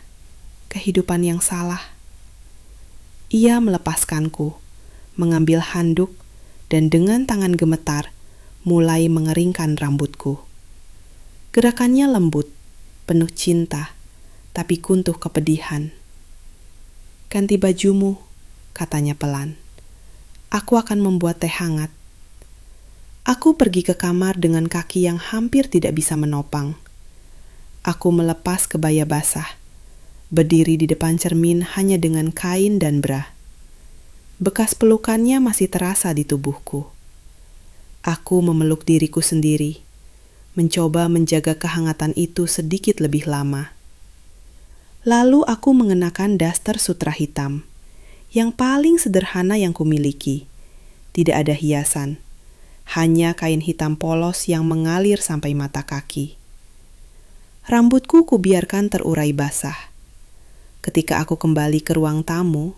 kehidupan yang salah." Ia melepaskanku, mengambil handuk, dan dengan tangan gemetar, mulai mengeringkan rambutku. Gerakannya lembut, penuh cinta, tapi kuntuh kepedihan. "Ganti bajumu," katanya pelan. "Aku akan membuat teh hangat." Aku pergi ke kamar dengan kaki yang hampir tidak bisa menopang. Aku melepas kebaya basah, berdiri di depan cermin hanya dengan kain dan bra. Bekas pelukannya masih terasa di tubuhku. Aku memeluk diriku sendiri, mencoba menjaga kehangatan itu sedikit lebih lama. Lalu aku mengenakan daster sutra hitam, yang paling sederhana yang kumiliki. Tidak ada hiasan, hanya kain hitam polos yang mengalir sampai mata kaki. Rambutku kubiarkan terurai basah. Ketika aku kembali ke ruang tamu,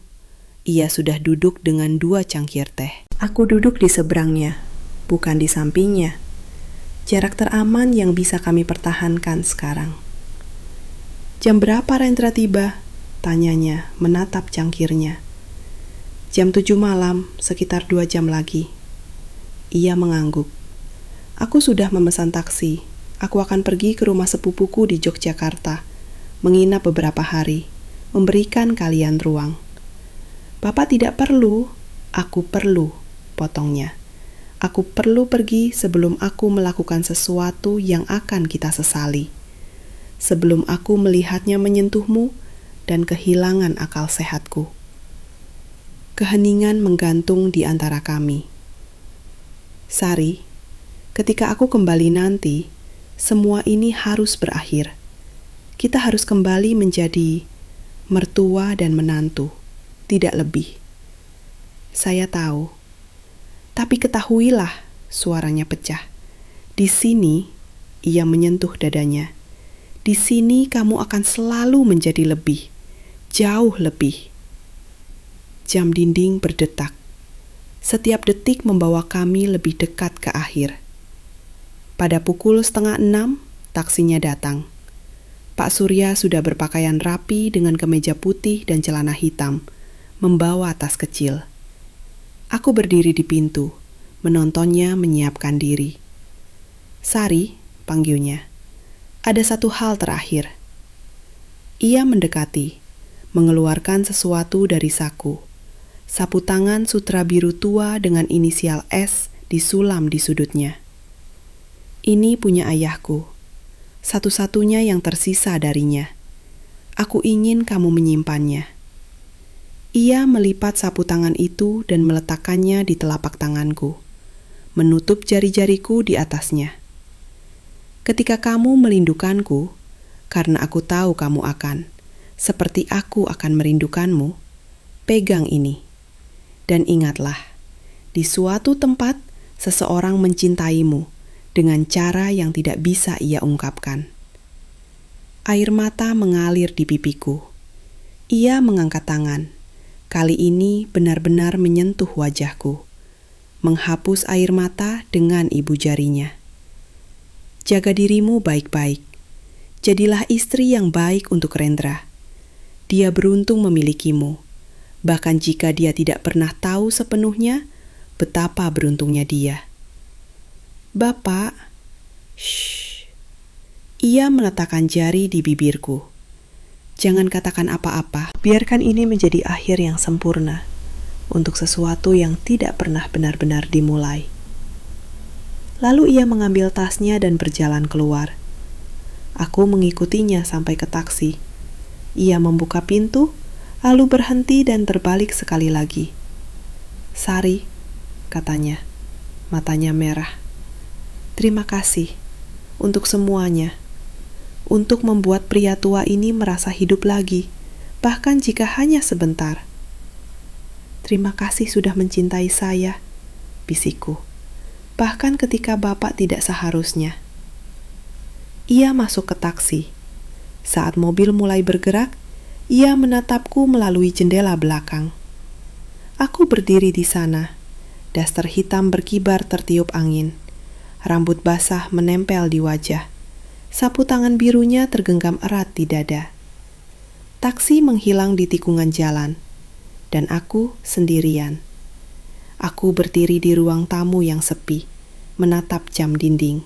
ia sudah duduk dengan 2 cangkir teh. Aku duduk di seberangnya, bukan di sampingnya. Jarak teraman yang bisa kami pertahankan sekarang. "Jam berapa Rendra tiba?" tanyanya, menatap cangkirnya. "Jam 7 malam, sekitar 2 jam lagi." Ia mengangguk. "Aku sudah memesan taksi. Aku akan pergi ke rumah sepupuku di Yogyakarta, menginap beberapa hari, memberikan kalian ruang." "Bapak tidak perlu." "Aku perlu," potongnya. "Aku perlu pergi sebelum aku melakukan sesuatu yang akan kita sesali. Sebelum aku melihatnya menyentuhmu dan kehilangan akal sehatku." Keheningan menggantung di antara kami. "Sari, ketika aku kembali nanti, semua ini harus berakhir. Kita harus kembali menjadi mertua dan menantu, tidak lebih." "Saya tahu. Tapi ketahuilah," suaranya pecah. "Di sini," ia menyentuh dadanya, "di sini kamu akan selalu menjadi lebih, jauh lebih." Jam dinding berdetak. Setiap detik membawa kami lebih dekat ke akhir. Pada pukul 5:30, taksinya datang. Pak Surya sudah berpakaian rapi dengan kemeja putih dan celana hitam, membawa tas kecil. Aku berdiri di pintu, menontonnya menyiapkan diri. "Sari," panggilnya, "ada satu hal terakhir." Ia mendekati, mengeluarkan sesuatu dari saku. Sapu tangan sutra biru tua dengan inisial S disulam di sudutnya. "Ini punya ayahku, satu-satunya yang tersisa darinya. Aku ingin kamu menyimpannya." Ia melipat sapu tangan itu dan meletakkannya di telapak tanganku, menutup jari-jariku di atasnya. "Ketika kamu merindukanku, karena aku tahu kamu akan, seperti aku akan merindukanmu, pegang ini. Dan ingatlah, di suatu tempat seseorang mencintaimu dengan cara yang tidak bisa ia ungkapkan." Air mata mengalir di pipiku. Ia mengangkat tangan, kali ini benar-benar menyentuh wajahku, menghapus air mata dengan ibu jarinya. "Jaga dirimu baik-baik. Jadilah istri yang baik untuk Rendra. Dia beruntung memilikimu, bahkan jika dia tidak pernah tahu sepenuhnya betapa beruntungnya dia." "Bapak," shh. Ia meletakkan jari di bibirku. "Jangan katakan apa-apa. Biarkan ini menjadi akhir yang sempurna untuk sesuatu yang tidak pernah benar-benar dimulai." Lalu ia mengambil tasnya dan berjalan keluar. Aku mengikutinya sampai ke taksi. Ia membuka pintu, lalu berhenti dan terbalik sekali lagi. "Sari," katanya, matanya merah. "Terima kasih untuk semuanya. Untuk membuat pria tua ini merasa hidup lagi, bahkan jika hanya sebentar." "Terima kasih sudah mencintai saya," bisikku, "bahkan ketika Bapak tidak seharusnya." Ia masuk ke taksi. Saat mobil mulai bergerak, ia menatapku melalui jendela belakang. Aku berdiri di sana, daster hitam berkibar tertiup angin, rambut basah menempel di wajah. Sapu tangan birunya tergenggam erat di dada. Taksi menghilang di tikungan jalan, dan aku sendirian. Aku berdiri di ruang tamu yang sepi, menatap jam dinding.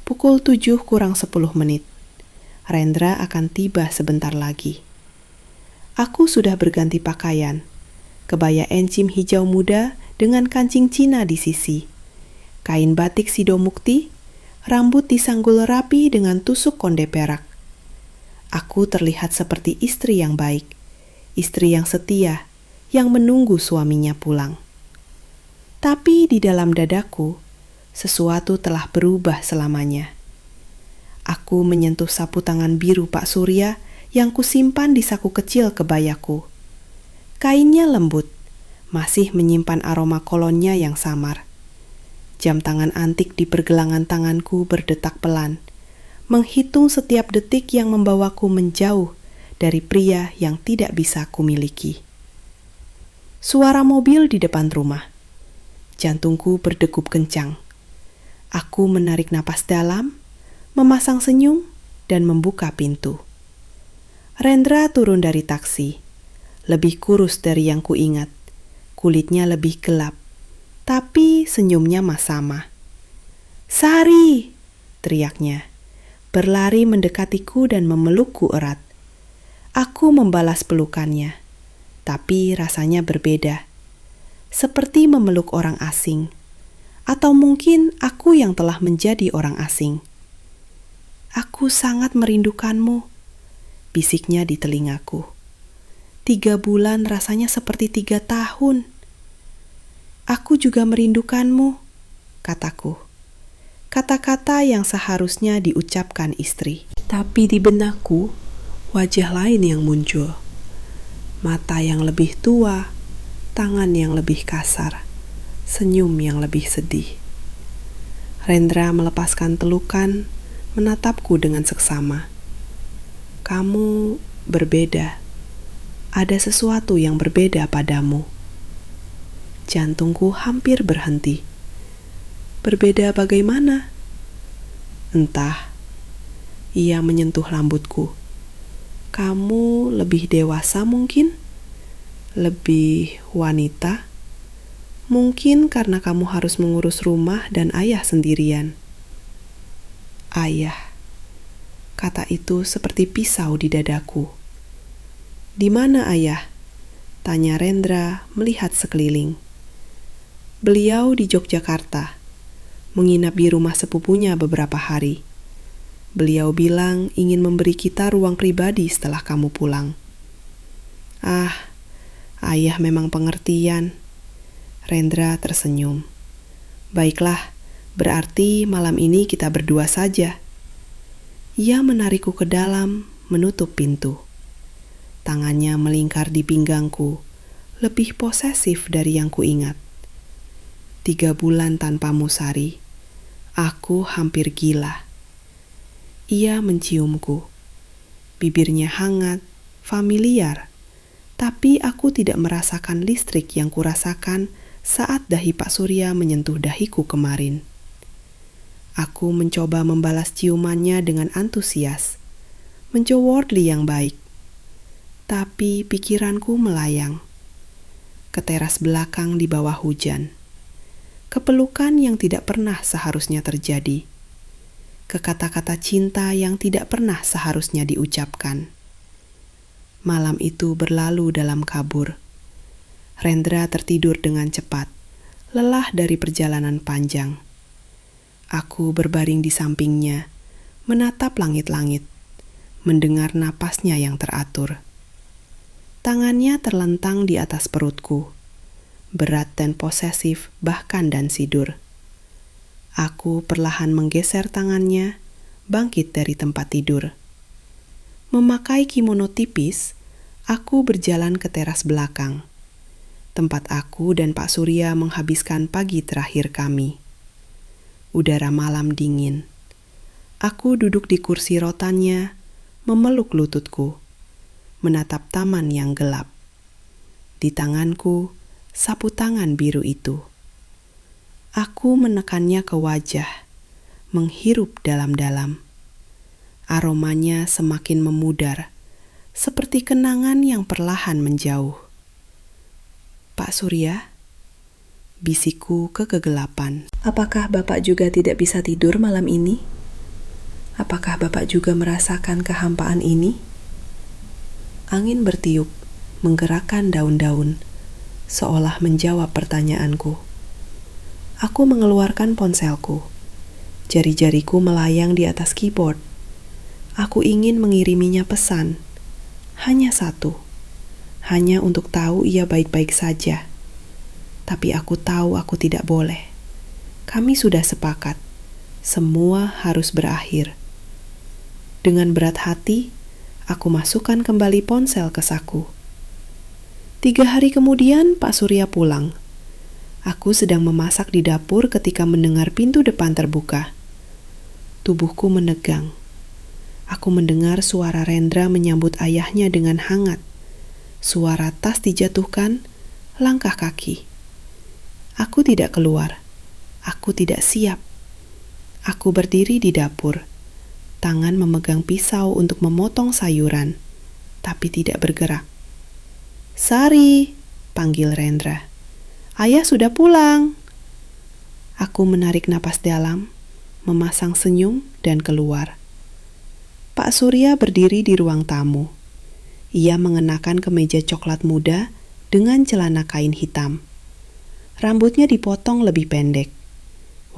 Pukul 7 kurang 10 menit. Rendra akan tiba sebentar lagi. Aku sudah berganti pakaian, kebaya encim hijau muda dengan kancing Cina di sisi, kain batik sidomukti, rambut disanggul rapi dengan tusuk konde perak. Aku terlihat seperti istri yang baik, istri yang setia, yang menunggu suaminya pulang. Tapi di dalam dadaku, sesuatu telah berubah selamanya. Aku menyentuh sapu tangan biru Pak Surya yang kusimpan di saku kecil kebayaku. Kainnya lembut, masih menyimpan aroma kolonnya yang samar. Jam tangan antik di pergelangan tanganku berdetak pelan, menghitung setiap detik yang membawaku menjauh dari pria yang tidak bisa kumiliki. Suara mobil di depan rumah. Jantungku berdegup kencang. Aku menarik napas dalam, memasang senyum, dan membuka pintu. Rendra turun dari taksi, lebih kurus dari yang kuingat. Kulitnya lebih gelap, tapi senyumnya sama. "Sari!" teriaknya, berlari mendekatiku dan memelukku erat. Aku membalas pelukannya, tapi rasanya berbeda. Seperti memeluk orang asing, atau mungkin aku yang telah menjadi orang asing. "Aku sangat merindukanmu," bisiknya di telingaku. 3 bulan rasanya seperti 3 tahun. "Aku juga merindukanmu," kataku. Kata-kata yang seharusnya diucapkan istri. Tapi di benakku, wajah lain yang muncul. Mata yang lebih tua, tangan yang lebih kasar, senyum yang lebih sedih. Rendra melepaskan pelukan, menatapku dengan seksama. "Kamu berbeda. Ada sesuatu yang berbeda padamu." Jantungku hampir berhenti. "Berbeda bagaimana?" "Entah." Ia menyentuh rambutku. "Kamu lebih dewasa mungkin? Lebih wanita? Mungkin karena kamu harus mengurus rumah dan ayah sendirian." "Ayah." Kata itu seperti pisau di dadaku. "Di mana ayah?" tanya Rendra melihat sekeliling. "Beliau di Yogyakarta, menginap di rumah sepupunya beberapa hari. Beliau bilang ingin memberi kita ruang pribadi setelah kamu pulang." "Ah, ayah memang pengertian." Rendra tersenyum. "Baiklah, berarti malam ini kita berdua saja." Ia menarikku ke dalam, menutup pintu. Tangannya melingkar di pinggangku, lebih posesif dari yang kuingat. 3 bulan tanpamu, Sari. Aku hampir gila. Ia menciumku. Bibirnya hangat, familiar, tapi aku tidak merasakan listrik yang kurasakan saat dahi Pak Surya menyentuh dahiku kemarin. Aku mencoba membalas ciumannya dengan antusias, mencowordly yang baik. Tapi pikiranku melayang. Ke teras belakang di bawah hujan. Kepelukan yang tidak pernah seharusnya terjadi. Ke kata-kata cinta yang tidak pernah seharusnya diucapkan. Malam itu berlalu dalam kabur. Rendra tertidur dengan cepat, lelah dari perjalanan panjang. Aku berbaring di sampingnya, menatap langit-langit, mendengar napasnya yang teratur. Tangannya terlentang di atas perutku, berat dan posesif bahkan dan sidur. Aku perlahan menggeser tangannya, bangkit dari tempat tidur. Memakai kimono tipis, aku berjalan ke teras belakang, tempat aku dan Pak Surya menghabiskan pagi terakhir kami. Udara malam dingin. Aku duduk di kursi rotannya, memeluk lututku, menatap taman yang gelap. Di tanganku, sapu tangan biru itu. Aku menekannya ke wajah, menghirup dalam-dalam. Aromanya semakin memudar, seperti kenangan yang perlahan menjauh. "Pak Surya?" bisikku ke kegelapan. "Apakah Bapak juga tidak bisa tidur malam ini? Apakah Bapak juga merasakan kehampaan ini?" Angin bertiup, menggerakkan daun-daun, seolah menjawab pertanyaanku. Aku mengeluarkan ponselku. Jari-jariku melayang di atas keyboard. Aku ingin mengiriminya pesan, hanya satu, hanya untuk tahu ia baik-baik saja. Tapi aku tahu aku tidak boleh. Kami sudah sepakat, semua harus berakhir. Dengan berat hati, aku masukkan kembali ponsel ke saku. 3 hari kemudian Pak Surya pulang. Aku sedang memasak di dapur ketika mendengar pintu depan terbuka. Tubuhku menegang. Aku mendengar suara Rendra menyambut ayahnya dengan hangat. Suara tas dijatuhkan, langkah kaki. Aku tidak keluar. Aku tidak siap. Aku berdiri di dapur. Tangan memegang pisau untuk memotong sayuran, tapi tidak bergerak. "Sari," panggil Rendra. "Ayah sudah pulang." Aku menarik napas dalam, memasang senyum dan keluar. Pak Surya berdiri di ruang tamu. Ia mengenakan kemeja coklat muda dengan celana kain hitam. Rambutnya dipotong lebih pendek.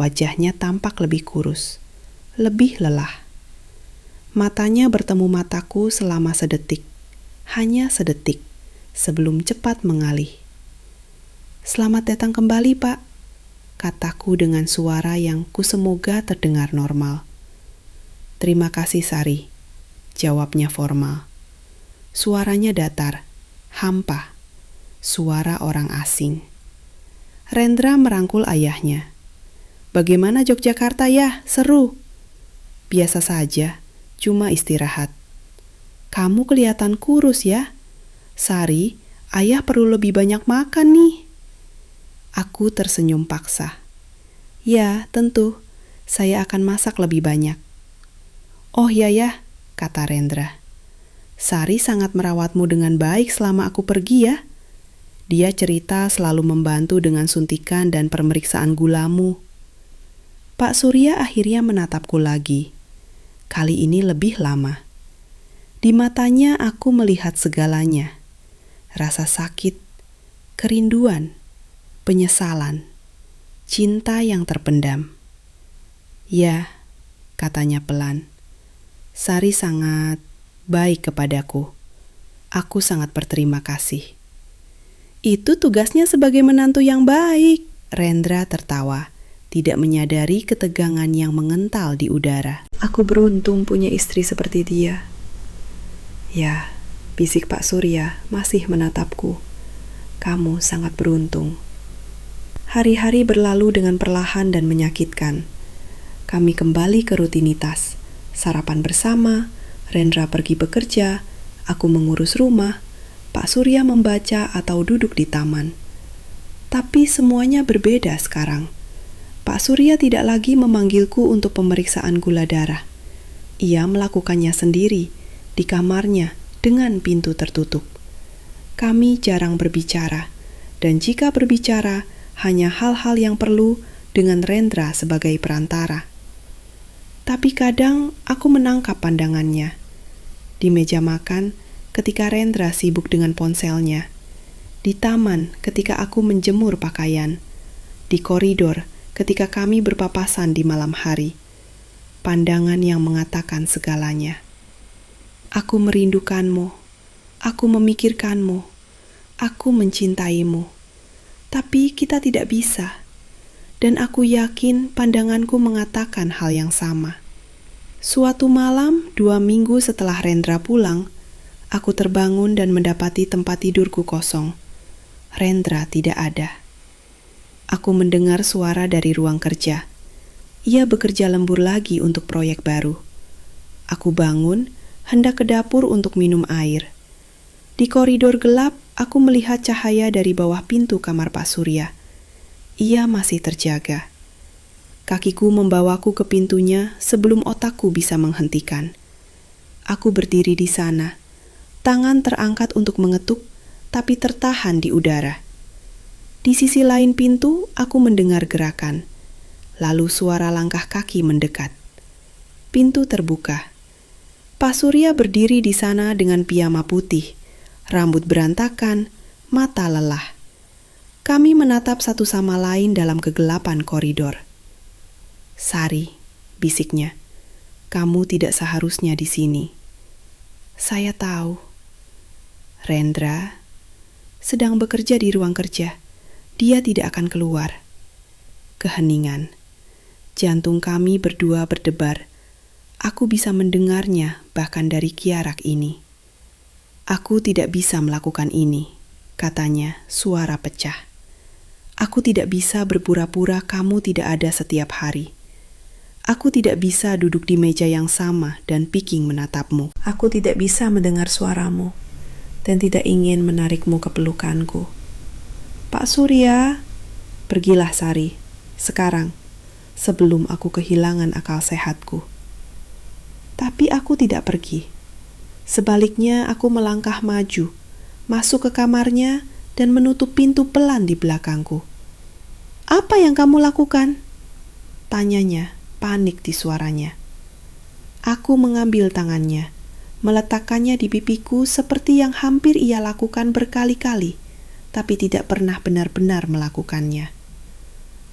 Wajahnya tampak lebih kurus, lebih lelah. Matanya bertemu mataku selama sedetik, hanya sedetik, sebelum cepat mengalih. "Selamat datang kembali, Pak," kataku dengan suara yang kusemoga terdengar normal. "Terima kasih, Sari," jawabnya formal. Suaranya datar, hampa, suara orang asing. Rendra merangkul ayahnya. "Bagaimana Yogyakarta ya? Seru?" "Biasa saja, cuma istirahat." "Kamu kelihatan kurus ya?" "Sari, ayah perlu lebih banyak makan nih." Aku tersenyum paksa. "Ya, tentu. Saya akan masak lebih banyak." "Oh ya, kata Rendra. "Sari sangat merawatmu dengan baik selama aku pergi ya." Dia cerita selalu membantu dengan suntikan dan pemeriksaan gulamu. Pak Surya akhirnya menatapku lagi. Kali ini lebih lama. Di matanya aku melihat segalanya. Rasa sakit, kerinduan, penyesalan, cinta yang terpendam. "Ya," katanya pelan. "Sari sangat baik kepadaku. Aku sangat berterima kasih." "Itu tugasnya sebagai menantu yang baik," Rendra tertawa, tidak menyadari ketegangan yang mengental di udara. "Aku beruntung punya istri seperti dia." "Ya," bisik Pak Surya masih menatapku. "Kamu sangat beruntung." Hari-hari berlalu dengan perlahan dan menyakitkan. Kami kembali ke rutinitas. Sarapan bersama, Rendra pergi bekerja, aku mengurus rumah, Pak Surya membaca atau duduk di taman. Tapi semuanya berbeda sekarang. Pak Surya tidak lagi memanggilku untuk pemeriksaan gula darah. Ia melakukannya sendiri, di kamarnya, dengan pintu tertutup. Kami jarang berbicara, dan jika berbicara, hanya hal-hal yang perlu dengan Rendra sebagai perantara. Tapi kadang aku menangkap pandangannya. Di meja makan, ketika Rendra sibuk dengan ponselnya. Di taman, ketika aku menjemur pakaian. Di koridor, ketika kami berpapasan di malam hari. Pandangan yang mengatakan segalanya. Aku merindukanmu. Aku memikirkanmu. Aku mencintaimu. Tapi kita tidak bisa. Dan aku yakin pandanganku mengatakan hal yang sama. Suatu malam, 2 minggu setelah Rendra pulang, aku terbangun dan mendapati tempat tidurku kosong. Rendra tidak ada. Aku mendengar suara dari ruang kerja. Ia bekerja lembur lagi untuk proyek baru. Aku bangun, hendak ke dapur untuk minum air. Di koridor gelap, aku melihat cahaya dari bawah pintu kamar Pak Surya. Ia masih terjaga. Kakiku membawaku ke pintunya sebelum otakku bisa menghentikan. Aku berdiri di sana, tangan terangkat untuk mengetuk, tapi tertahan di udara. Di sisi lain pintu, aku mendengar gerakan. Lalu suara langkah kaki mendekat. Pintu terbuka. Pak Surya berdiri di sana dengan piyama putih, rambut berantakan, mata lelah. Kami menatap satu sama lain dalam kegelapan koridor. "Sari," bisiknya, Kamu tidak seharusnya di sini. Saya tahu. Rendra sedang bekerja di ruang kerja. Dia tidak akan keluar. Keheningan. Jantung kami berdua berdebar. Aku bisa mendengarnya bahkan dari kiarak ini. Aku tidak bisa melakukan ini, katanya suara pecah. Aku tidak bisa berpura-pura kamu tidak ada setiap hari. Aku tidak bisa duduk di meja yang sama dan piking menatapmu. Aku tidak bisa mendengar suaramu dan tidak ingin menarikmu ke pelukanku. Pak Surya, pergilah Sari, sekarang, sebelum aku kehilangan akal sehatku. Tapi aku tidak pergi. Sebaliknya aku melangkah maju, masuk ke kamarnya dan menutup pintu pelan di belakangku. Apa yang kamu lakukan? Tanyanya, panik di suaranya. Aku mengambil tangannya, meletakkannya di pipiku seperti yang hampir ia lakukan berkali-kali, tapi tidak pernah benar-benar melakukannya.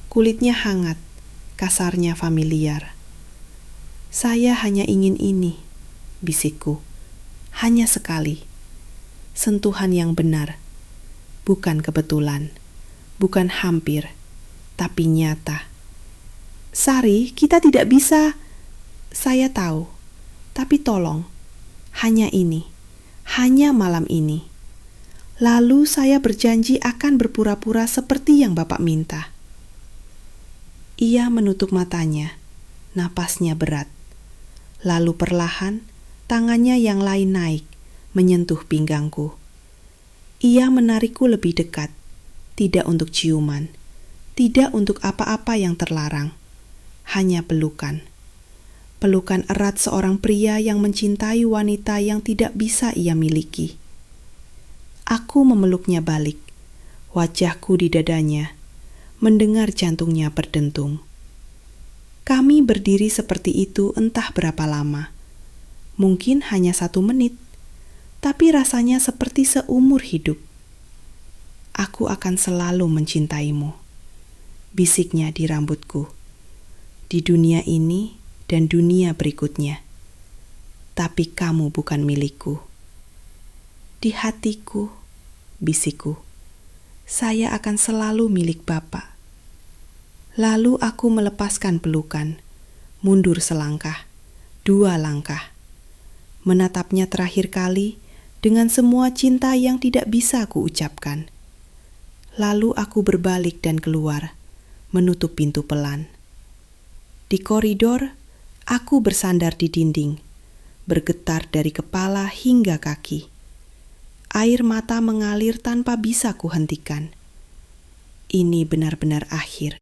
Kulitnya hangat, kasarnya familiar. Saya hanya ingin ini, bisikku. Hanya sekali. Sentuhan yang benar. Bukan kebetulan. Bukan hampir. Tapi nyata. Sari, kita tidak bisa. Saya tahu. Tapi tolong. Hanya ini. Hanya malam ini. Lalu saya berjanji akan berpura-pura seperti yang Bapak minta. Ia menutup matanya. Napasnya berat. Lalu perlahan, tangannya yang lain naik, menyentuh pinggangku. Ia menarikku lebih dekat, tidak untuk ciuman, tidak untuk apa-apa yang terlarang, hanya pelukan. Pelukan erat seorang pria yang mencintai wanita yang tidak bisa ia miliki. Aku memeluknya balik, wajahku di dadanya, mendengar jantungnya berdentung. Kami berdiri seperti itu entah berapa lama. Mungkin hanya 1 menit, tapi rasanya seperti seumur hidup. Aku akan selalu mencintaimu, bisiknya di rambutku, di dunia ini dan dunia berikutnya. Tapi kamu bukan milikku. Di hatiku, bisikku, saya akan selalu milik Bapak. Lalu aku melepaskan pelukan, mundur selangkah, 2 langkah. Menatapnya terakhir kali dengan semua cinta yang tidak bisa aku ucapkan. Lalu aku berbalik dan keluar, menutup pintu pelan. Di koridor, aku bersandar di dinding, bergetar dari kepala hingga kaki. Air mata mengalir tanpa bisa kuhentikan. Ini benar-benar akhir.